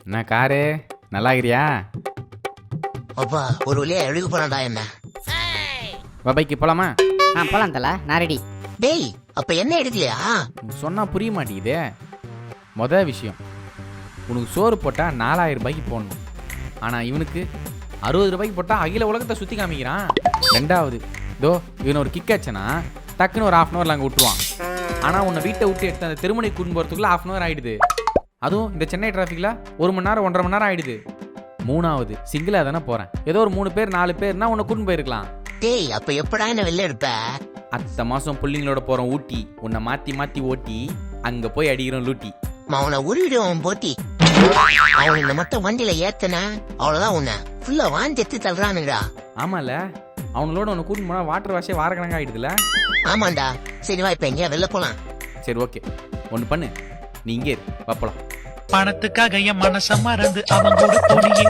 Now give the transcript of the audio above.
என்ன காரு நல்லா இருக்கிறியா? அப்பா ஒரு வழியா எடுக்க போறான்டா என்ன. பாபாய்க்கு போலாமா? போலாம் தல, நான் ரெடி. டேய் அப்ப என்ன எடுக்கலையா? சொன்னா புரிய மாட்டேங்குதே. விஷயம், உனக்கு சோறு போட்டா 4000 ரூபாய்க்கு போடணும். ஆனா இவனுக்கு 60 ரூபாய்க்கு போட்டா அகில உலகத்தை சுத்தி காமிக்கிறான். ரெண்டாவது, இவன் ஒரு கிக் ஆச்சுன்னா டக்குன்னு ஒரு 1/2 அங்கே விட்டுருவான். ஆனா உன்னை வீட்டை விட்டு எடுத்து அந்த திருமணி கூட்டு போறதுக்குள்ள 1/2 ஆயிடுது. அதுவும் இந்த சென்னை டிராஃபிக்ல 1 மணி நேரம் 1.5 மணி நேரம் ஆயிடுது. மூணாவது, சிங்கிளா தானே போறேன், ஏதோ ஒரு 3 பேர் 4 பேர்னா உன்னை கூட்டு போயிருக்கலாம். டேய் அப்ப எப்படா என்ன வெளில எடுப்ப? அடுத்த மாசம் புள்ளிங்களோட போறோம் ஊட்டி. உன்னை மாத்தி மாத்தி ஓட்டி அங்க போய் அடிக்கிறோம் லூட்டி. அவனை உருவிடுவான் போட்டி. அவன் இந்த மட்டும் வண்டியில ஏத்தன அவ்வளவுதான், உன்னை ஃபுல்லா வாந்தி எடுத்து தள்ளுறானுங்கடா. ஆமால, அவங்களோட உன்னை கூட்டிட்டு போனா வாட்டர் வாஷே வாரக்கணங்க ஆயிடுதுல. ஆமாண்டா. சரி வா, இப்ப எங்கேயா வெளில போலாம். சரி ஓகே, ஒன்னு பண்ணு, நீ இங்கே வப்பலாம். பணத்துக்காக என் மனச மறந்து அவன் கூட போனியே.